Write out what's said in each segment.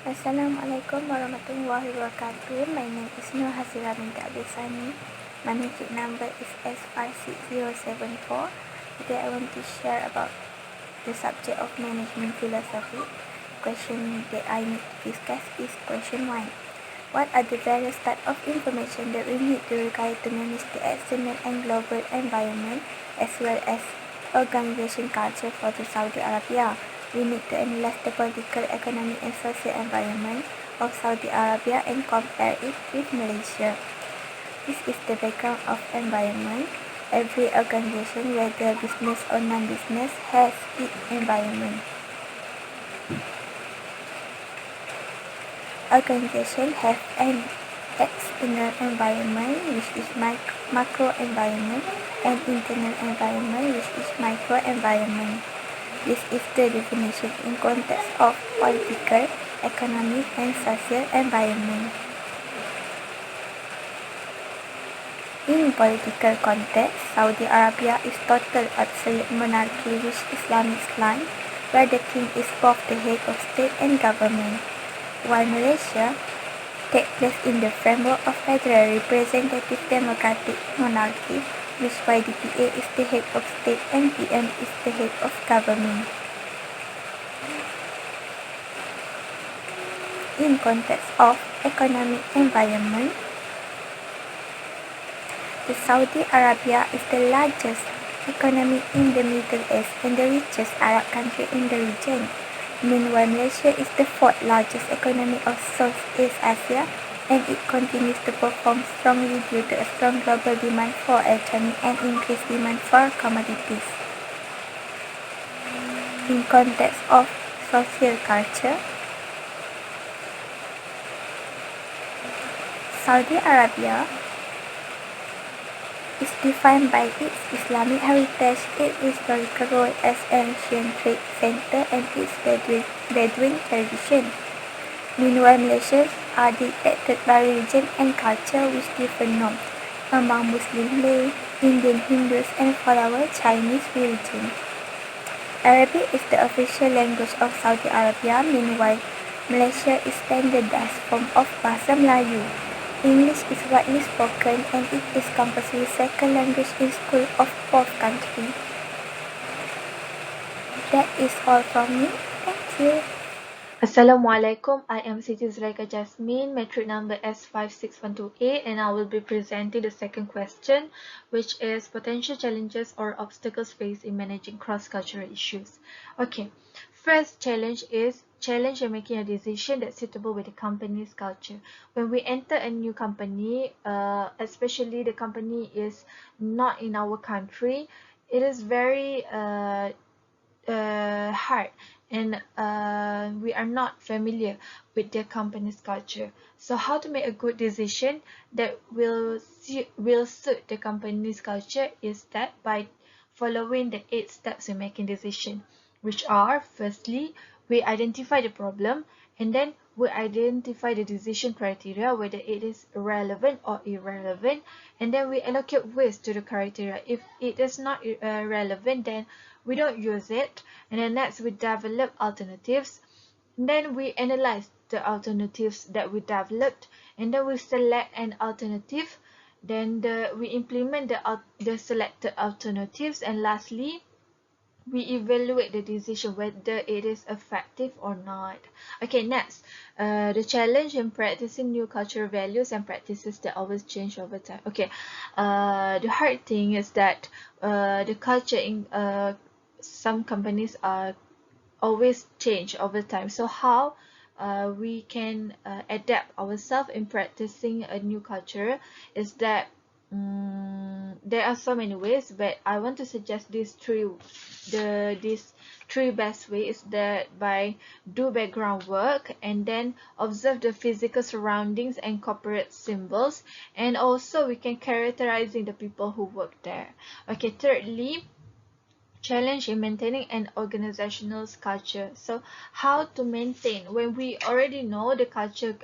Assalamualaikum warahmatullahi wabarakatuh. My name is NURHAZIRAH binti SANI. My matric number is S56074. Today I want to share about the subject of management philosophy. Question that I need to discuss is question 1. What are the various types of information that we need to require to manage the external and global environment as well as organization culture for the Saudi Arabia? We need to analyze the political, economic and social environment of Saudi Arabia and compare it with Malaysia. This is the background of environment. Every organization, whether business or non-business, has its environment. Organization have an external environment, which is macro environment, and internal environment, which is micro environment. This is the definition in context of political, economic, and social environment. In political context, Saudi Arabia is total absolute monarchy with Islamic slant, where the king is both the head of state and government, while Malaysia takes place in the framework of federal representative democratic monarchy, which YDPA is the head of state and PM is the head of government. In context of economic environment, the Saudi Arabia is the largest economy in the Middle East and the richest Arab country in the region. Meanwhile, Malaysia is the fourth largest economy of Southeast Asia, and it continues to perform strongly due to a strong global demand for electronic and increased demand for commodities. In context of social culture, Saudi Arabia is defined by its Islamic heritage, its historical role as an ancient trade center, and its Bedouin tradition. Meanwhile, Malaysians are dictated by religion and culture with different norms among Muslim, Malay, Indian, Hindus, and follower Chinese religion. Arabic is the official language of Saudi Arabia. Meanwhile, Malaysia is standardized form of Bahasa Melayu. English is widely spoken and it is compulsory second language in school of both countries. That is all from me. Thank you. Assalamualaikum, I am Siti ZULAIKHA Jasmine, matric number S56128, and I will be presenting the second question, which is potential challenges or obstacles faced in managing cross-cultural issues. Okay, first challenge is challenge in making a decision that's suitable with the company's culture. When we enter a new company, especially the company is not in our country, it is very hard, and we are not familiar with their company's culture. So how to make a good decision that will suit the company's culture is that by following the 8 steps in making decision, which are: firstly, we identify the problem, and then we identify the decision criteria, whether it is relevant or irrelevant, and then we allocate weights to the criteria. If it is not relevant, then we don't use it. And then next, we develop alternatives, and then we analyze the alternatives that we developed, and then we select an alternative, then we implement the selected alternatives, and lastly, we evaluate the decision whether it is effective or not. Okay, next, the challenge in practicing new cultural values and practices that always change over time. Okay, the hard thing is that the culture in some companies are always change over time. So how we can adapt ourselves in practicing a new culture is that there are so many ways, but I want to suggest these three best ways: that by do background work, and then observe the physical surroundings and corporate symbols, and also we can characterizing the people who work there. Okay, thirdly, challenge in maintaining an organizational culture. So how to maintain when we already know the culture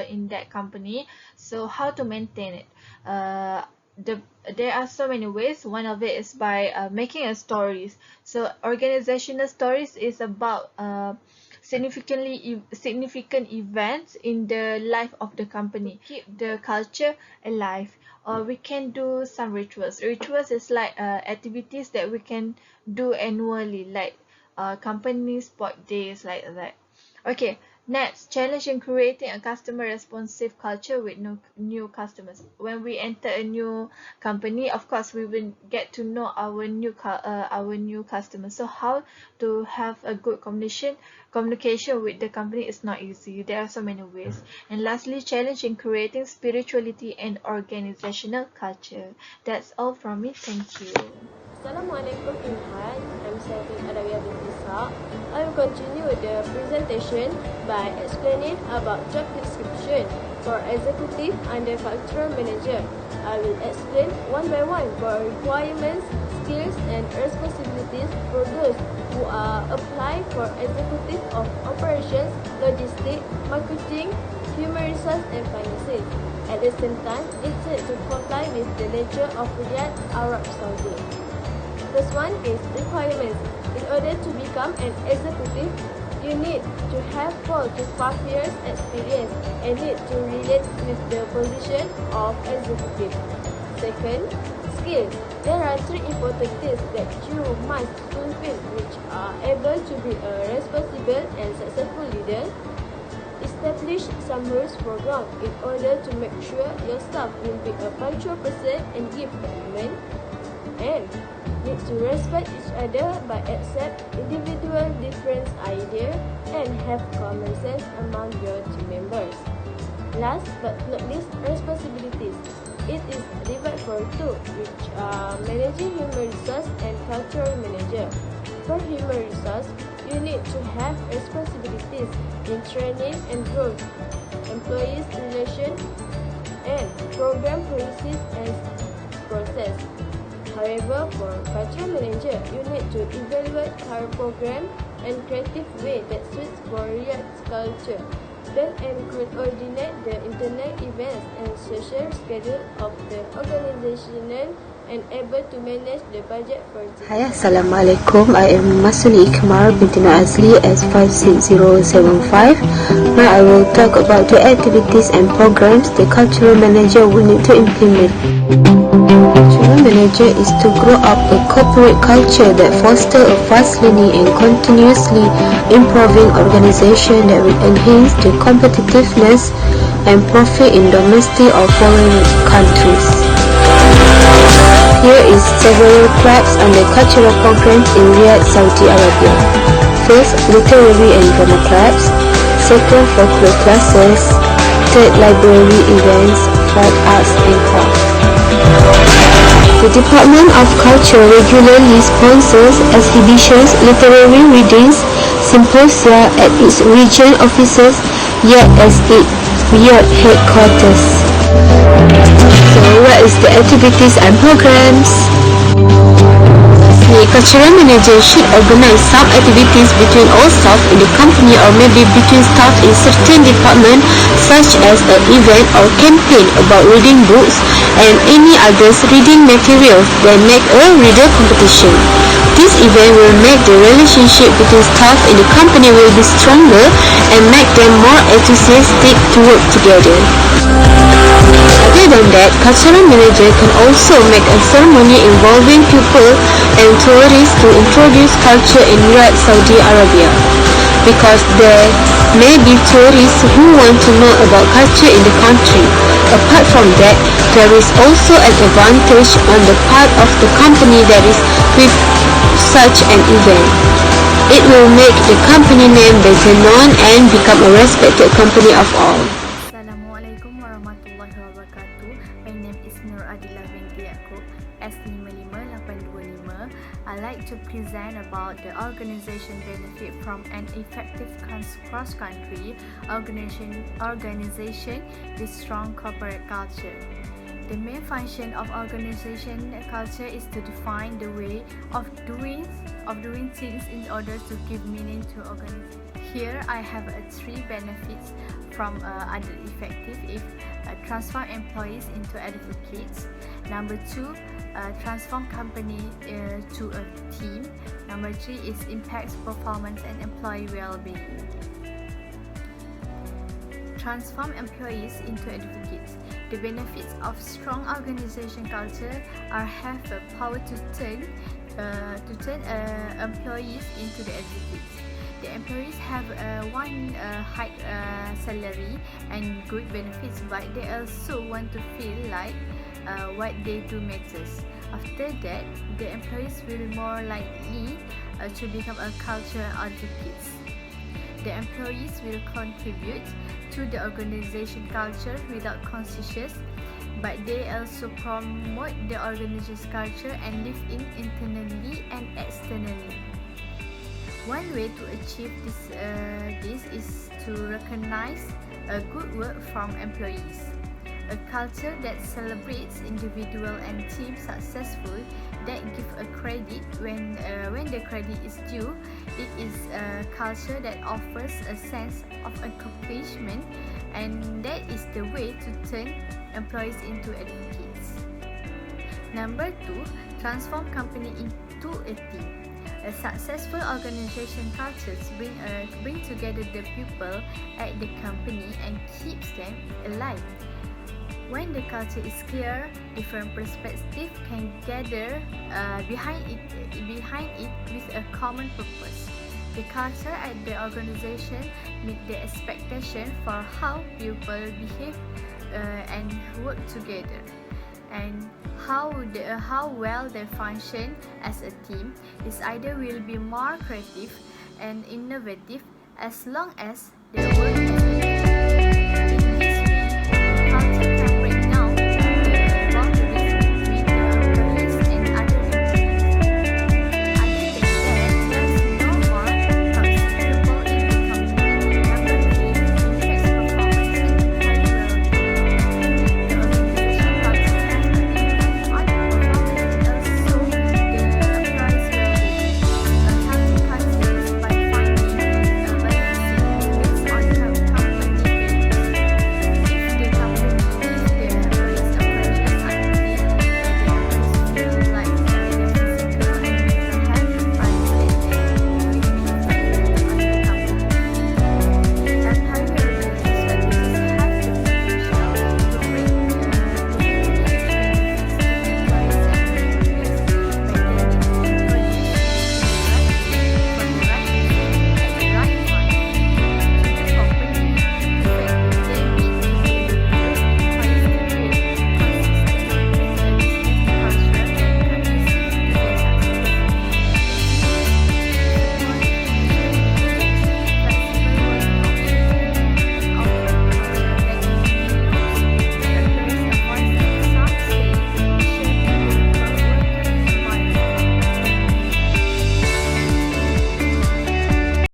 in that company, so how to maintain it? There are so many ways. One of it is by making a stories. So organizational stories is about significant events in the life of the company. Keep the culture alive. Or we can do some rituals. Rituals is like activities that we can do annually, like company sport days like that. Okay, next, challenge in creating a customer responsive culture with new customers. When we enter a new company, of course, we will get to know our new customers. So how to have a good communication with the company is not easy. There are so many ways. And lastly, challenge in creating spirituality and organizational culture. That's all from me. Thank you. Assalamualaikum Inhan, I'm Student ADAWIYAH binti ISHAK. I will continue the presentation by explaining about job description for executive under cultural manager. I will explain one by one for requirements, skills and responsibilities for those who are applying for executive of operations, logistics, marketing, human resource and finances. At the same time, it's needs to comply with the nature of Riyadh, Arab Saudi. First one is requirements. In order to become an executive, you need to have 4 to 5 years experience and need to relate with the position of executive. Second, skills. There are 3 important things that you must fulfill which are able to be a responsible and successful leader. Establish some rules for ground in order to make sure your staff will be a punctual person and give commitment. And need to respect each other by accept individual different ideas and have common sense among your team members. Last but not least, responsibilities. It is divided for 2, which are managing human resource and cultural manager. For human resource, you need to have responsibilities in training and growth, employees relation, and program policies and process. However, for cultural manager, you need to evaluate current program and creative way that suits for Riyadh's culture. Plan and coordinate the internal events and social schedule of the organization and able to manage the budget for the Hi, Assalamualaikum. I am MASWANI IKHMAR binti NORAZLI S56075. Now I will talk about the activities and programs the cultural manager will need to implement. Cultural manager is to grow up a corporate culture that fosters a fast-learning and continuously improving organization that will enhance the competitiveness and profit in domestic or foreign countries. Here is several clubs under cultural programs in Riyadh, Saudi Arabia. First, literary and drama clubs. Second, folklore classes. Third, library events. Fourth, arts and crafts. The Department of Culture regularly sponsors exhibitions, literary readings, symposia at its region offices, yet as its Riyadh headquarters. So, what is the activities and programs? The cultural manager should organize some activities between all staff in the company or maybe between staff in certain departments such as an event or campaign about reading books and any others reading materials that make a reader competition. This event will make the relationship between staff in the company will be stronger and make them more enthusiastic to work together. Other than that, cultural manager can also make a ceremony involving people and tourists to introduce culture in Riyadh, Saudi Arabia. Because there may be tourists who want to know about culture in the country. Apart from that, there is also an advantage on the part of the company that is with such an event. It will make the company name better known and become a respected company of all. Assalamualaikum warahmatullahi wabarakatuh. My name is NORAZLI binti YAAKUB S55825. I like to present about the organization benefit from an effective cross-country organization with strong corporate culture. The main function of organization culture is to define the way of doing things in order to give meaning to organization. Here I have 3 benefits from ADILAH effective. If transform employees into advocates. Number 2, transform company to a team. Number 3 is impacts performance and employee well-being. Transform employees into advocates. The benefits of strong organization culture are have the power to turn employees into the advocates. The employees have one high salary and good benefits, but they also want to feel like what they do matters. After that, the employees will more likely to become a culture advocates. The employees will contribute to the organization culture without conscious, but they also promote the organization culture and live in internally and externally. One way to achieve this is to recognize a good work from employees. A culture that celebrates individual and team successful, that give a credit when the credit is due. It is a culture that offers a sense of accomplishment, and that is the way to turn employees into advocates. Number 2, transform company into a team. A successful organization cultures bring together the people at the company and keeps them alive. When the culture is clear, different perspectives can gather behind it with a common purpose. The culture at the organization meet the expectation for how people behave and work together, and how well they function as a team is either will be more creative and innovative as long as their work